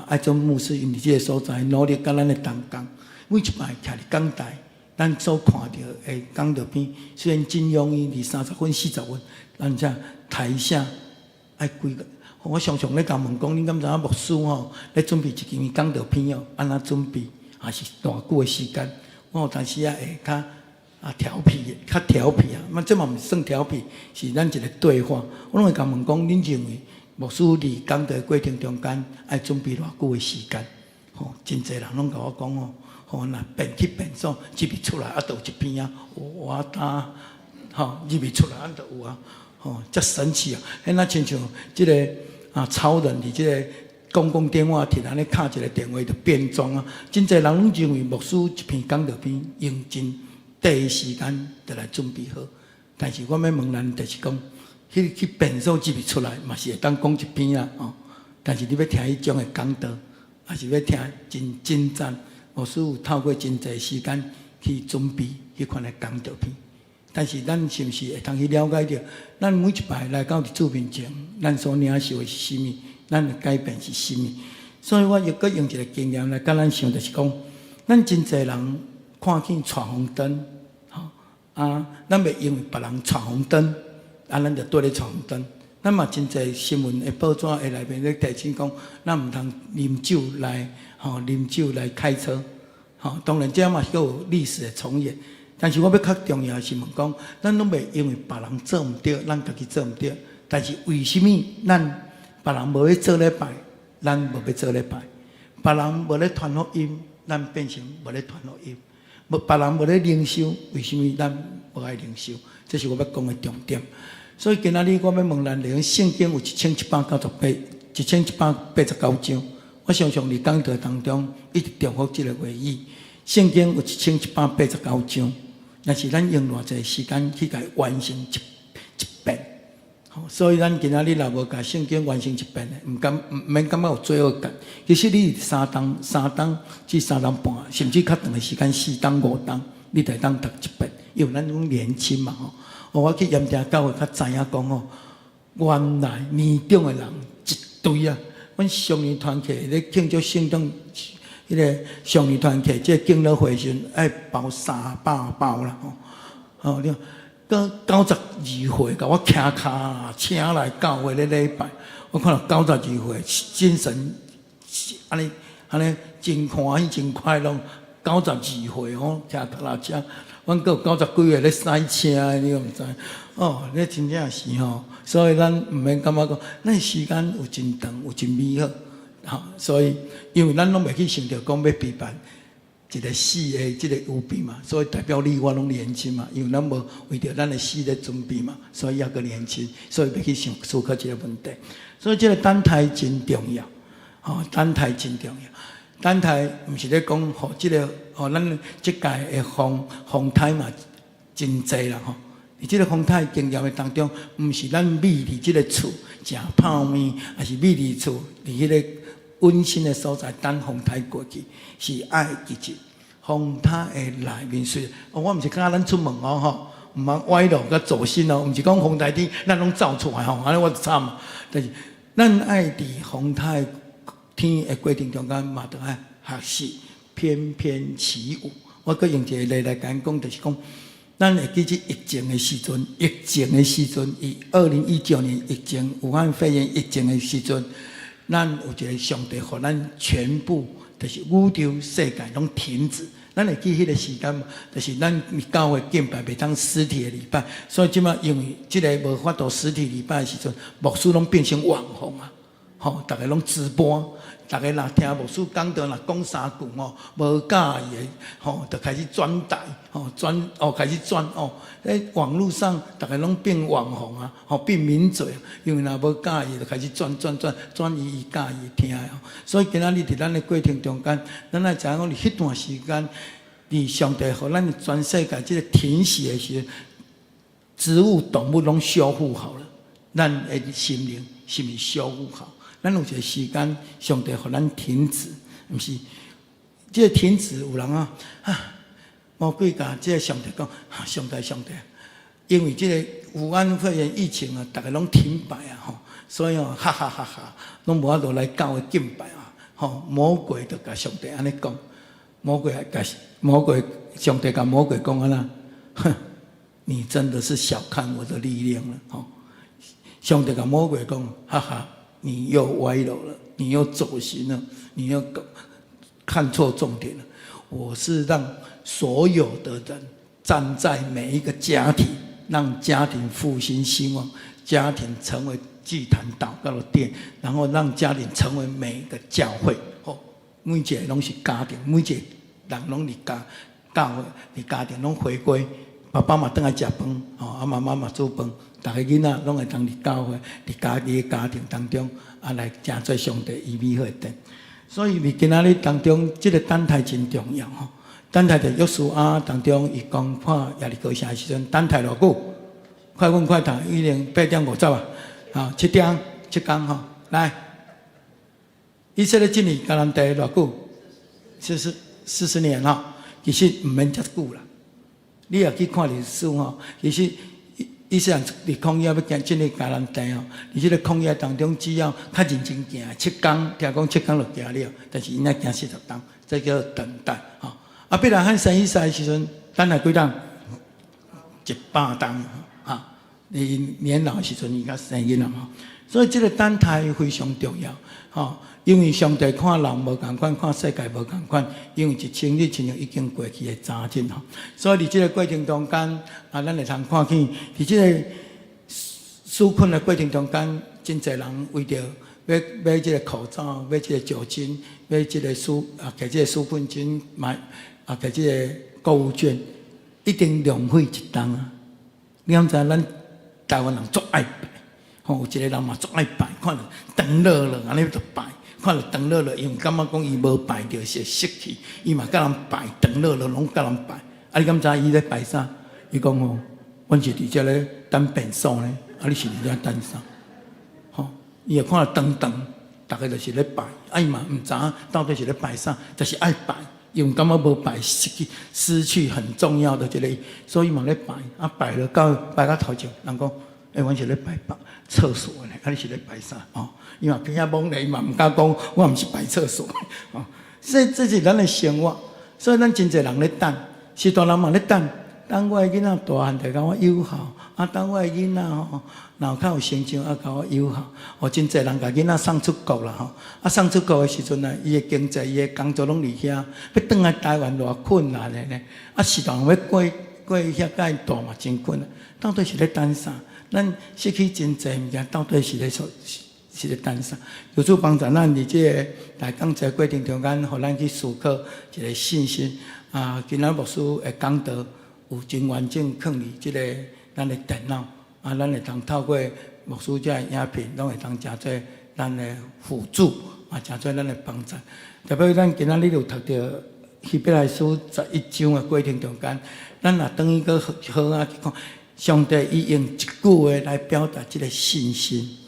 爱宗牧师因伫即个所在努力甲咱的同工，每一摆徛伫讲台，咱所看到的讲道片，虽然阵容伊伫30分、40分，咱遮台下爱几个。我常常咧甲问讲，恁敢知影牧师咧准备一件讲道片安怎准备，也是偌久的时间。我有当时会较调皮，这嘛毋算调皮，是咱一个对话。我拢会甲问讲，恁认为牧师伫讲道过程中间爱准备偌久的时间？真侪人拢甲我讲若变去变数，入未出来都有一篇我打入未出来都有遮神奇那亲像即个超人伫即个公共电话摕安尼敲一个电话就变装真侪人拢认为牧师一篇讲道片用真第一时间就来准备好，但是我要问咱就是讲，去变数入未出来嘛是会当讲一篇啦但是你要听迄种的讲道，还是要听真精湛，牧师有透过真侪时间去准备迄款的讲道片。但是咱是毋是会通去了解到，咱每一摆来到主面前，咱所领受的是甚物？咱的改变是甚物？所以我又搁用一个经验来甲咱想，就是讲，咱真侪人看见闯红灯，咱袂因为别人闯红灯，咱就对咧闯红灯。咱嘛真侪新闻的报纸会内面咧提醒讲，咱毋通啉酒来开车。当然这嘛是有历史的重演。但是我要较重要的是问讲，咱拢袂因为别人做毋对，咱家己做毋对。但是为什么咱别人无要做礼拜，咱无要做礼拜？别人无咧传福音，咱变成无咧传福音。别人无咧灵修，为什么咱无爱灵修？这是我要讲的重点。所以今仔日我要问咱，连圣经有1189章，我常常伫讲道当中一直重复这个话语。圣经有1189章。但是咱用偌济时间去甲完成一遍，所以咱今仔日若无甲圣经完成一遍的，毋免感觉有罪恶感。其实你3档至3档半，甚至较长的时间4档5档，你才当读一遍。因为咱拢年轻嘛我去盐埕教会较知影讲原来年长的人一堆阮少年团契咧庆祝圣诞。迄个少年团契，即个敬老会时爱包300包啦你看，到92岁，甲我骑骹请来教会咧礼拜，我看到92岁精神安尼真欢喜真快乐。92岁骑脚踏车，阮阁有90几岁咧驶车，你敢毋知？你真正是所以咱毋免感觉讲，咱时间有真长，有真美好。所以，因为咱拢袂去想着讲要陪伴一个死的这个有病嘛，所以代表你我拢年轻嘛，因为咱无为着咱的死咧准备嘛，所以抑个年轻，所以要去思考这个问题。所以这个等待真重要，等待真重要。等待毋是咧讲，这个咱这届的风台嘛真济啦伫这个风台经验的当中，毋是咱美伫这个厝食泡面，还是美伫厝伫迄个温馨的所在等风台过去，是爱记住风台的内面水。我毋是讲咱出门毋通歪路甲走心毋是讲风台顶咱拢走出来安尼我就惨啊。但是咱爱伫风台天的过程中间嘛，着爱学习翩翩起舞。我搁用一个例来讲，就是讲。咱会记起疫情的时阵，伊2019年疫情武汉肺炎疫情的时阵，咱有一个上帝，互咱全部就是宇宙世界拢停止。咱会记迄个时间，就是咱教会敬拜袂当实体的礼拜，所以即马因为即个无法度实体礼拜的时阵，牧师拢变成网红啊！吼，逐个拢直播，逐个若听牧师讲道，若讲三句吼，无介意的吼，就开始转台吼，开始转哦，在网络上逐个拢变网红啊，吼变名嘴，因为若无介意，就开始转伊介意听的哦。所以今仔日伫咱的过程中间，咱来知影讲，伫迄段时间，伫上帝互咱全世界即个停息的时阵，植物、动物拢修复好了，咱的心灵是毋是修复好？咱有一个时间，上帝互咱停止，毋是？即个停止，有人啊，魔鬼甲即个上帝讲，上帝，因为即个武汉肺炎疫情啊，逐个拢停摆啊，吼，所以哦，哈哈哈哈，拢无法度来教会敬拜啊，吼，魔鬼就甲上帝安尼讲，上帝甲魔鬼讲安那，哼，你真的是小看我的力量了，吼，上帝甲魔鬼讲，哈哈。你又歪楼了，你又走心了，你又看错重点了。我是让所有的人站在每一个家庭，让家庭复兴兴旺，家庭成为祭坛祷告的殿，然后让家庭成为每一个教会。哦，每一个拢是家庭，每一个人拢是教会，你家庭拢回归，爸爸妈回来吃饭，哦，妈妈煮饭。大家囡仔拢会当伫教会、伫家己的家庭当中，来成做上帝伊美好的殿。所以，伫今仔日当中，这个等待真重要吼。等待在约书亚当中，伊讲看耶利哥城的时阵，等待偌久？快问快答，已经8:50啊！啊，7天吼，来，以色列进入迦南地偌久？40年吼，其实毋免遮久啦。你也去看历史吼，其实。以色列伫曠野要行进入迦南地哦，伫即个旷野当中，只要较认真行，7天，听讲7天就行了，但是因爱行40天，这叫等待吼。啊，必然汉生以赛的时阵，等待几天？100天啊！你年老的时阵，伊较生囡仔吼，所以这个等待非常重要吼。因为上帝看人无共款，看世界无共款。因为1000日亲像已经过去的早晨吼，所以伫这个过程中间，咱会通看见，伫这个纾困的过程中间，真侪人为着买这个口罩，买这个酒精，买这个摕这个纾困金，摕这个购物券，一定浪费一档啊！你敢知咱台湾人足爱拜，吼，有一个人嘛足爱拜，看到长乐了安尼就拜。看到长乐了，因为感觉讲伊无拜着是失去，伊嘛甲人拜，长乐了拢甲人拜。啊，你敢知伊咧拜啥？伊讲吼，阮是伫遮咧等便所呢，啊，你是伫遮等啥？吼，伊会看到长，大概就是咧拜，啊，伊嘛毋知影到底是咧拜啥，就是爱拜，因为感觉无拜失去很重要的这个，所以嘛咧拜，啊，拜到头前，人讲，阮是咧拜厕所呢，啊，你是咧拜啥？哦。伊嘛惊懵咧，伊嘛毋敢讲，我毋是摆厕所哦。所以这是咱的生活，所以咱真侪人咧等，是大人嘛咧等我的囡仔大汉就甲我友好，啊，等我的囡仔吼，然后较有成就啊，甲我友好。哦，真侪人甲囡仔送出国啦吼，啊，送出国的时阵呢，伊的经济、伊的工作拢伫遐，要转来台湾偌困难的呢。啊，是当要过遐界大嘛，真困难。到底是咧等啥？咱失去真侪物件，到底是咧是咧等啥？有主帮助咱伫即个来讲这过程中间，互咱去思考一个信心啊。今仔牧师会讲道有真完整放伫即个咱的电脑啊，咱会通透过牧师这影片，拢会通诚做咱的辅助啊，诚做咱的帮助。特别咱今仔日有读到希伯来书11章的过程中间，咱若等于个好啊去看，上帝伊用一句话来表达即个信心。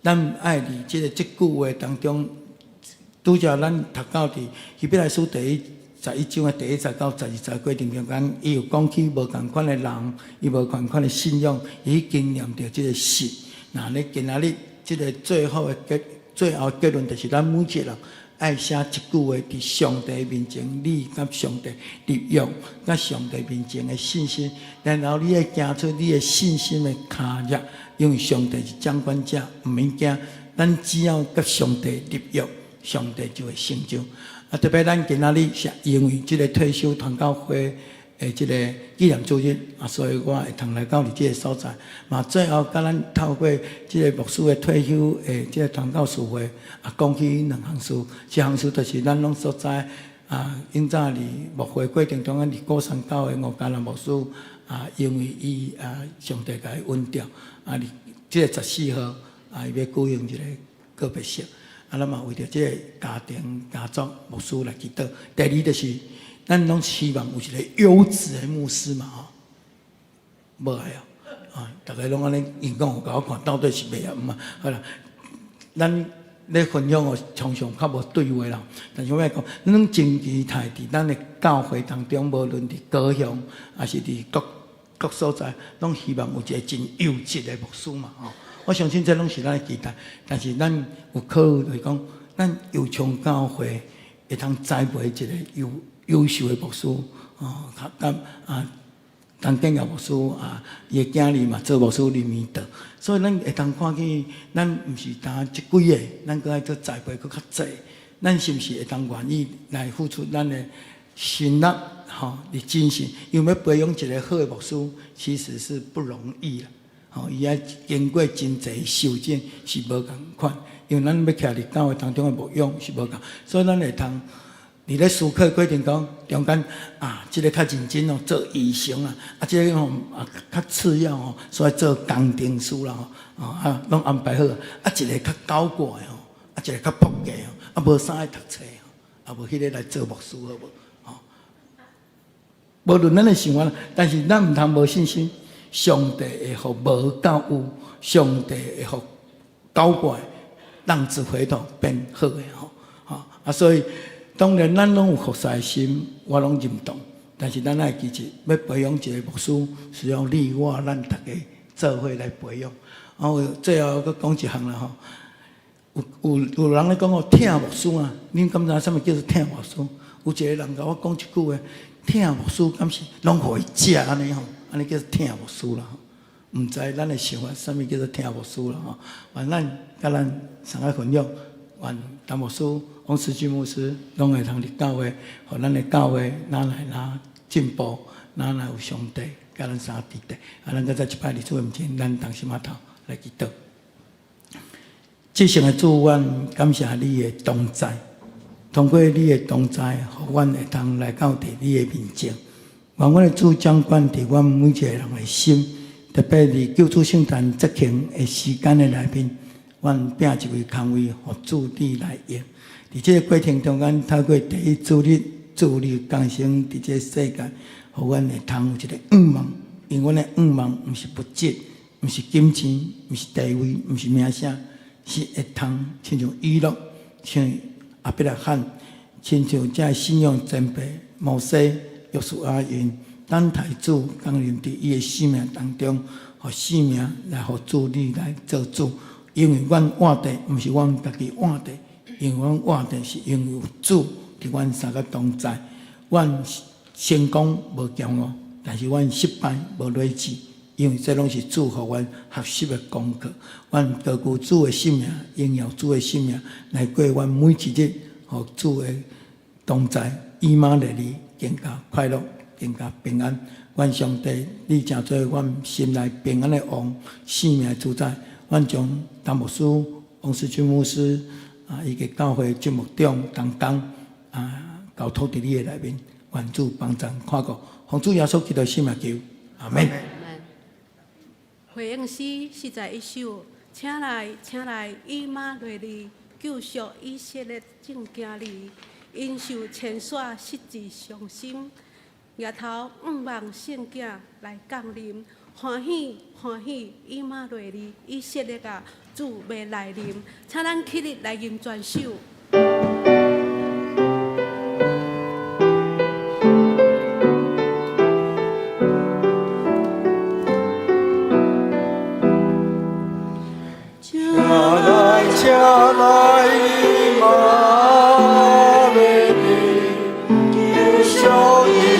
咱爱伫即句话当中，拄则咱读到伫希伯来书第11章的第1节到12节过程中间，伊有讲起无共款的人，伊无共款的信仰，伊经验着即个神。那你今仔日即个最后结论，就是咱每一个人爱写一句话伫上帝面前，你甲上帝立约，甲上帝面前的信心，然后你会行出你的信心的脚印。因为上帝是掌管者，毋免惊，咱只要甲上帝立约，上帝就会成就。特别咱今仔日是因为即个退休传教会的即个纪念主日所以我会通来到即个所在。嘛，最后甲咱透过即个牧师的退休的即个传教士会讲起两项事，一项事就是咱拢所在因早伫牧会过程中伫高山教的吴家南牧师因为伊上帝甲伊稳掉伫即个14号伊要举行一个告别式。咱嘛为着即个家庭家族牧师来祈祷。第二就是，咱拢希望有一个优质的牧师嘛无爱大家拢安尼因讲有甲我看，到底是袂嘛？好啦，咱咧分享常常较无对话啦。但是我要讲，咱拢长期待伫咱的教会当中，无论伫高雄还是伫各所在，拢希望有一个真优质的牧师嘛我相信这拢是咱的期待，但是咱有考虑就是讲，咱油厂教会会通栽培一个优秀的牧师陈建尧牧师伊的囝儿嘛做牧师林明德，所以咱会通看见，咱毋是单即几个，咱搁爱做栽培搁较济，咱是毋是会通愿意来付出咱的心力嚟精神？因为要培养一个好的牧师，其实是不容易啦。伊要经过真济修正是无共款，因为咱要徛伫教会当中的牧养是无共，所以咱会通伫咧思考过程中间即个较认真做医生即个较次要所以做工程师啦拢安排好一个较高过的一个较朴价无啥爱读册无迄个来做牧师好无无论咱的想法，但是咱毋通无信心。上帝会互无到有，上帝会互高怪，让子回头变好的所以当然咱拢有服侍的心，我拢认同。但是咱爱记住，要培养一个牧师，需要你我咱大家做伙来培养。最后佫讲一项啦有人咧讲听牧师恁敢知啥物叫做听牧师？有一个人甲我讲一句话，听牧师敢是拢互伊食安尼安尼叫做听牧师啦，毋知咱的想法，啥物叫做听牧师啦愿咱甲咱三个分享，愿陈牧师、王世军牧师拢会通伫教会，互咱的教会哪来进步，哪来有上帝甲咱三个伫地。咱搁再一摆伫主的面前，咱同心合头来祈祷。至圣的主，阮感谢你的同在，通过你的同在，互阮会通来到伫你的面前。愿阮的主掌管伫阮每一个人的心，特别伫救主圣诞节庆的时间的内面，阮拼一位空位，互主你来用。伫这个过程中间，透过第一主日降生伫这个世界，互阮会通有一个愿望，因阮的愿望毋是物质，毋是金钱，毋是地位，毋是名声，是会通亲像以诺，像亚伯拉罕，亲像这信仰前辈摩西。约书亚因等待主降临伫伊的生命当中，互生命来互主你来做主。因为阮活地毋是阮家己活地，因为阮活地是因为有主伫阮三个同在。阮成功无骄傲，但是阮失败无累志，因为这拢是主互阮学习的功课。阮高举主的生命，荣耀主的生命，来过阮每一日，互主的同在，以马内利。更加快乐，更加平安。愿上帝，你成做阮心内平安的王，生命的主宰。阮将陈牧师、王世军牧师伊个教会节目中同工交托伫你的内面，愿主帮助看顾，奉主耶稣基督圣名求，阿门。回应诗是在一首，请来，以马内利，救赎以色列正经理。因受千煞失志伤心，夜头仰望圣境来降临，欢喜欢喜，以马内利，以色列主要来临，请咱起立来吟全首。请来，以马。受千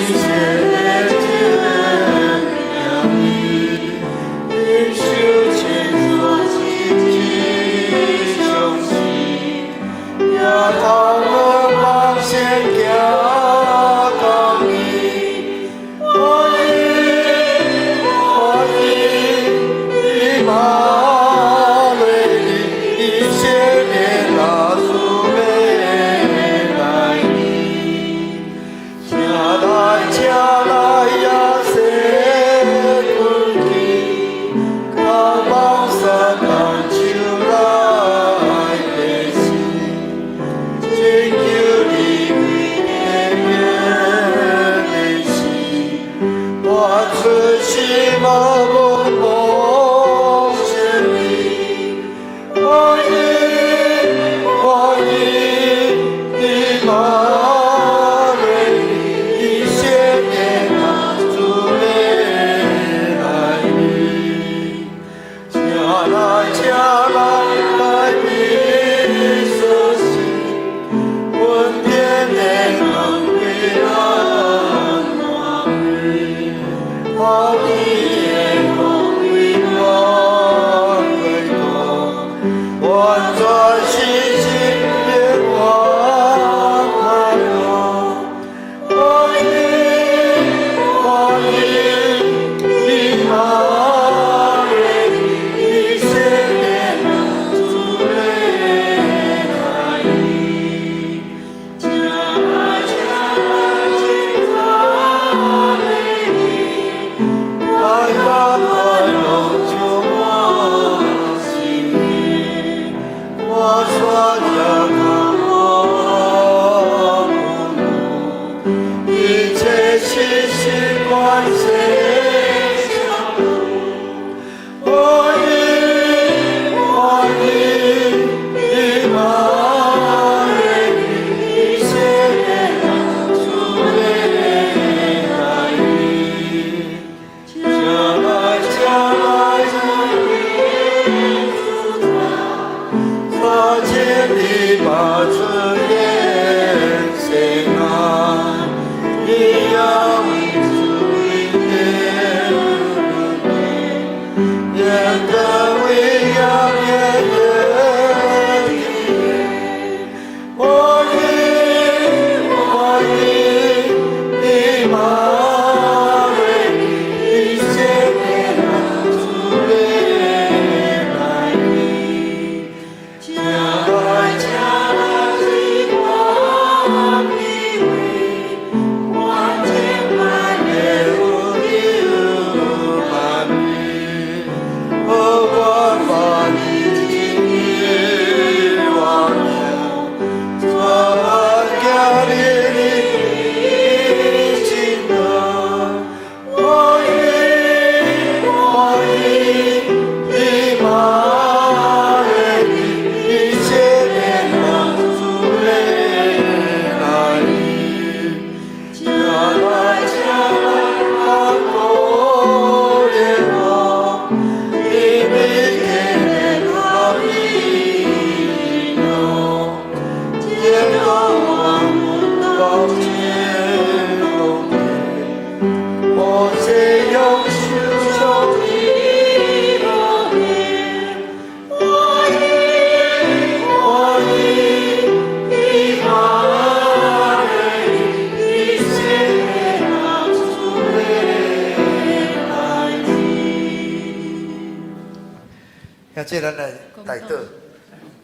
今这咱来台岛，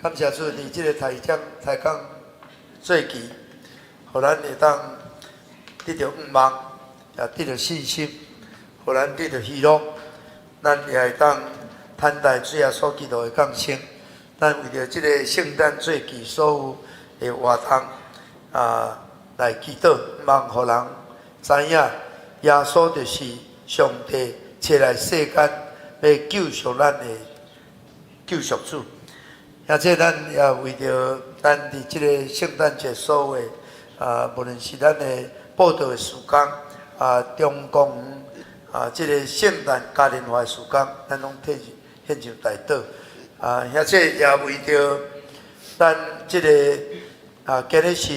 感谢主，伫这个台港做期，互咱会当得到愿望，也得到信心，互咱得到喜乐，咱也会当盼待主耶稣基督的降生。咱为着这个圣诞做期所有的活动来祈祷，望互人知影耶稣就是上帝摕来世间要救赎咱的救赎主。而且咱也为着咱伫这个圣诞节所有的无论是咱的报道的时间中共这个圣诞嘉年华的时间，咱拢替献上代祷。而且也为着咱这个今日是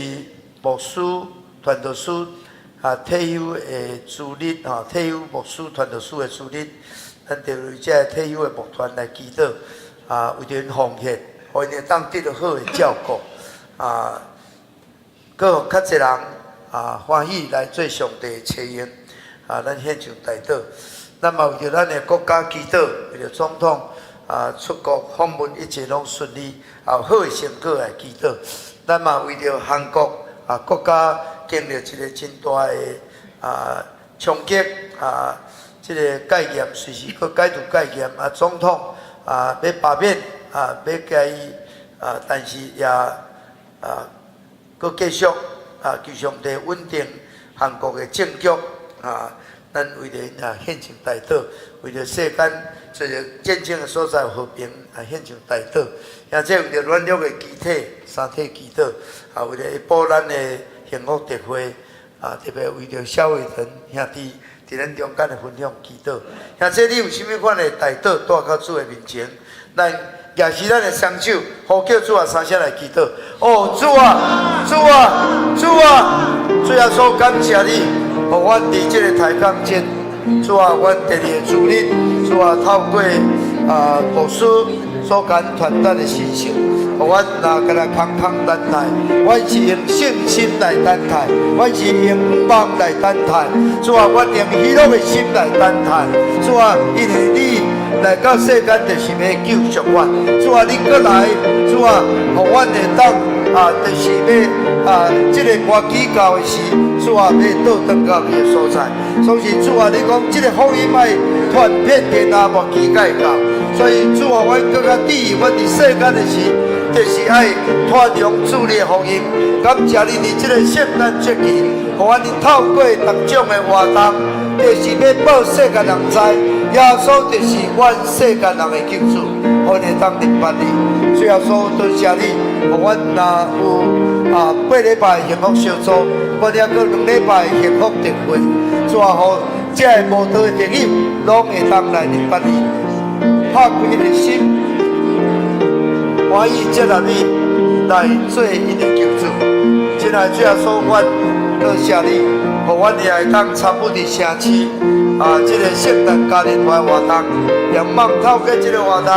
牧师传道师退休的主日退休牧师传道师的主日，咱就为这退休的牧团来祈祷为着因奉献，互因会当得到好的照顾搁互较侪人欢喜来做上帝的采用咱献上代祷。咱嘛为着咱的国家祈祷，为着总统出国访问一切拢顺利，好的成果来祈祷。咱嘛为着韩国国家经历一个真大的冲击这个戒严随时搁解除戒严总统要罢免要甲伊但是也搁继续求上帝稳定韩国的政局咱为着因献上代祷，为着世间这个战争的所在和平献上代祷，而且为着软弱的肢体三体祈祷为着保咱的幸福特惠特别为着小伟腾兄弟伫咱中间的分享祈祷。而且你有啥物款的代祷带到主的面前，咱举起咱的双手，呼叫主三声来祈祷。主啊，主啊，主啊，主耶稣感谢你，互阮伫这个台港节，主啊，阮第二个主日，主啊，透过牧师所讲传达的信息，互阮若甲咱空等待，阮是用信心来等待，阮是用望来等待，主啊，阮用喜乐的心来等待，主啊，因为你来到世间就是要救赎阮，主啊，你过来，主啊，互阮会当就是要这个我祈求的时，主啊，要倒转到你的所在。所以主啊，你讲这个福音要传遍天下无期改到，所以主啊，阮更加注意，阮伫世间的时，就是爱传扬主你的福音。感谢你伫这个圣诞节期，互阮透过各种的活动，就是要报世间人知，耶稣就是阮世间人的救主，互你当明白你。主耶稣，多谢你，互阮有8礼拜幸福小组，我还阁2礼拜幸福特会，主啊，互这个无道的朋友，拢会当来明白你，拍开因的心，欢喜接纳你来做因的救主。亲爱的主耶稣，阮多谢你，互阮也会当参与伫城市这个圣诞嘉年华活动，也望透过这个活动，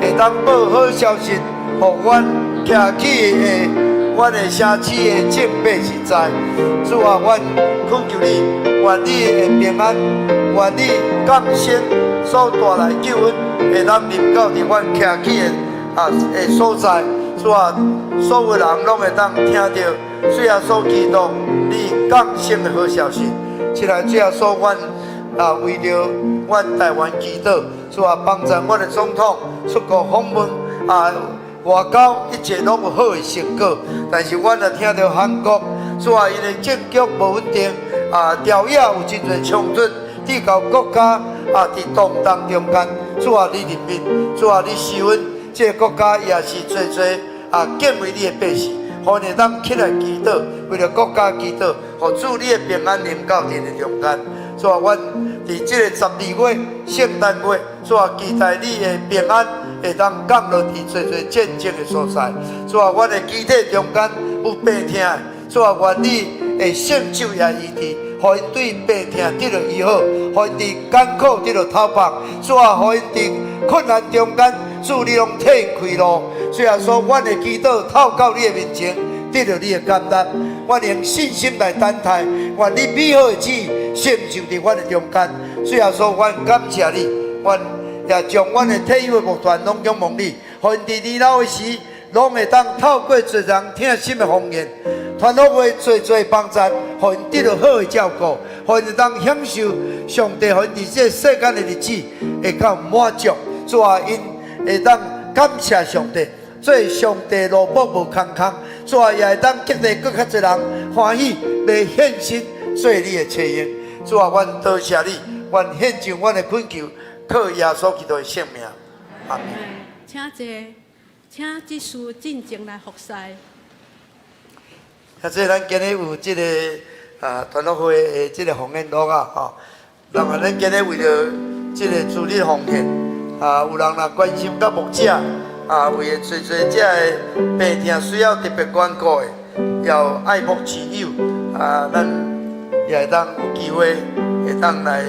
会当报好消息，互阮徛起的阮的城市的正百是知。主啊，阮恳求你，愿你的平安，愿你降生所带来救恩，会当临到伫阮徛起的所在。主啊，所有人拢会当听到主耶稣基督你降生的好消息。亲爱的主耶稣，阮为着阮台湾祈祷，主啊，帮助阮的总统出国访问外交一切拢有好的成果。但是阮也听到韩国，主啊，因为政局无稳定朝野有真侪冲突，地球国家伫动荡中间。主啊，你怜悯，主啊，你施恩，这个国家也是侪敬畏你的百姓，互你当起来祈祷，为了国家祈祷，互主你的平安临到你的中间。主啊，阮伫这个12月圣诞月，主啊，期待你的平安会当降落伫侪战争的所在。主啊，阮的肢体中间有病痛，主啊，愿你的圣手也医治，互因对病痛得到医好，互因伫艰苦得到透放。主啊，互因伫困难中间，主你拢替开路。虽然说阮的祈祷透到你的面前，得到你的感恩，阮用信心来等待，愿你美好的旨意成就伫阮的中间。虽然说阮感谢你，阮也将阮的体育的乐团拢仰望你，互因伫年老的时，拢会当透过做人听心的方言，传福话做帮助，互因得到好的照顾，互因当享受上帝互因伫这世间的日子会较满足，主啊，因会当感谢上帝，做上帝路步无空空，主啊，也会当激励更较侪人欢喜来献身做你的妻用。主啊，阮多谢你，愿献上阮的恳求，靠耶稣基督的性命。阿门。请坐，请这书进前来服侍。啊，这咱今日有这个团乐会的这个奉献录啊，吼，那么咱今日为了这个主日奉献有人若关心到牧者为了做这的病痛需要特别关顾的，要爱牧之友咱也会当有机会会当来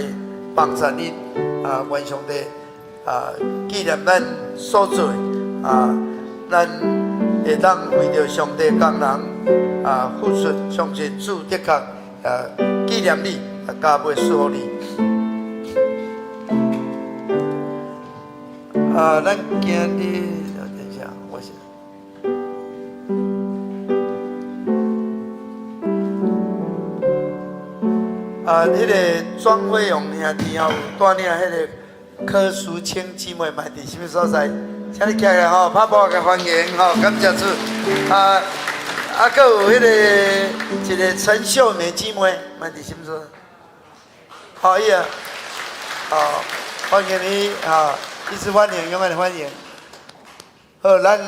帮助你愿上帝纪念咱所做咱会当为着上帝工人付出，相信主的确纪念你，加倍赐予你。咱今日等一下，我先。迄个庄伟荣兄弟有带领迄个柯淑清姊妹，卖伫什么所在？请你起来吼，拍鼓甲欢迎吼，感谢主。还有迄个一个陈秀美姊妹，卖伫什么所在？好伊欢迎你一次欢迎，永远的欢迎。好，咱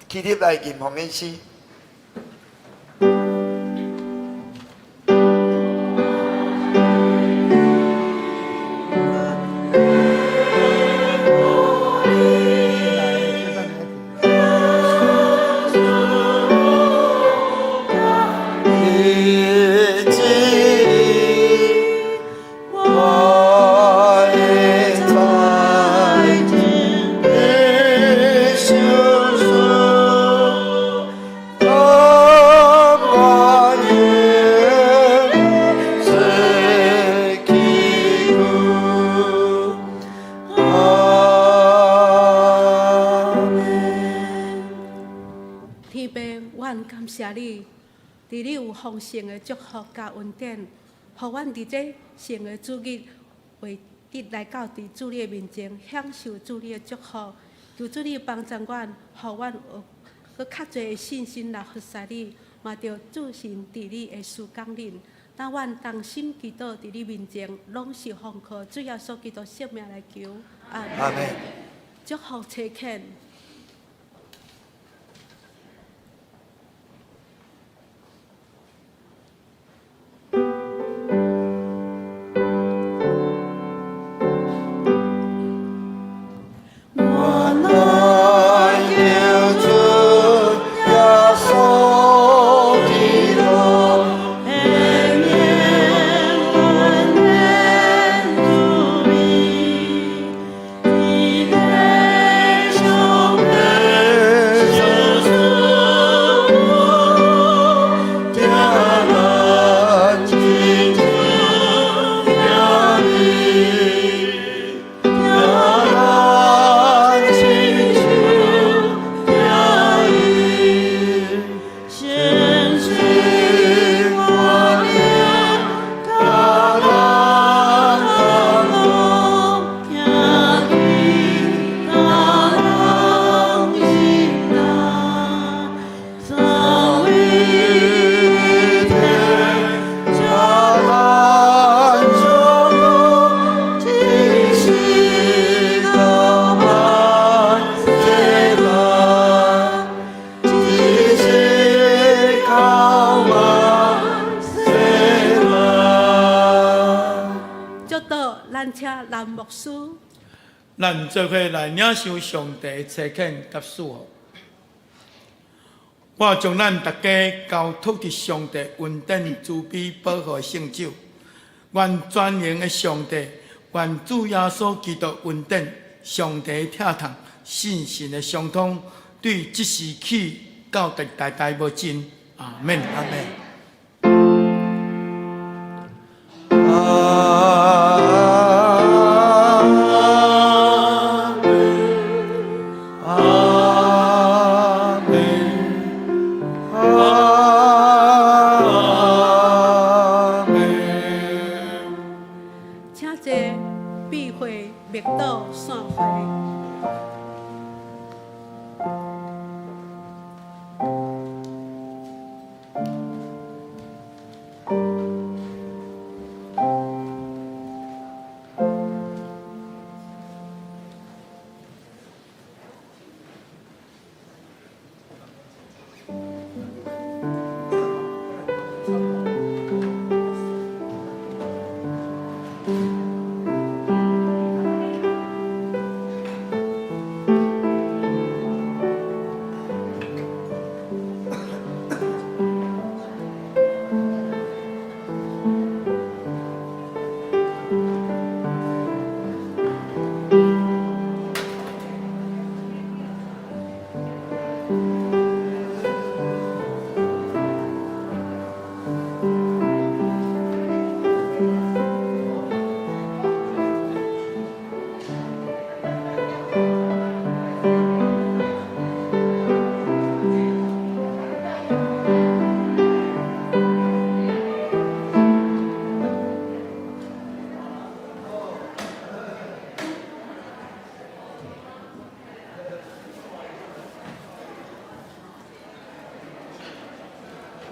起立来念奉献诗。伫你有丰盛的祝福甲恩典，互阮伫这圣的主日为得来到伫主你的面前，享受主你的祝福。求主你帮助阮，互阮有较侪的信心来服侍你，嘛着自信伫你的事工里。当阮同心祈祷伫你面前，拢是奉靠主耶稣基督圣名来求。阿门。祝福车恳。咱做伙来领受上帝差遣甲赐福。我将咱大家交托伫上帝恩典、慈悲、保护、成就。愿全能的上帝，愿主耶稣基督恩典、上帝疼痛、信心的相通，对即时起到代代无尽。阿门。阿门。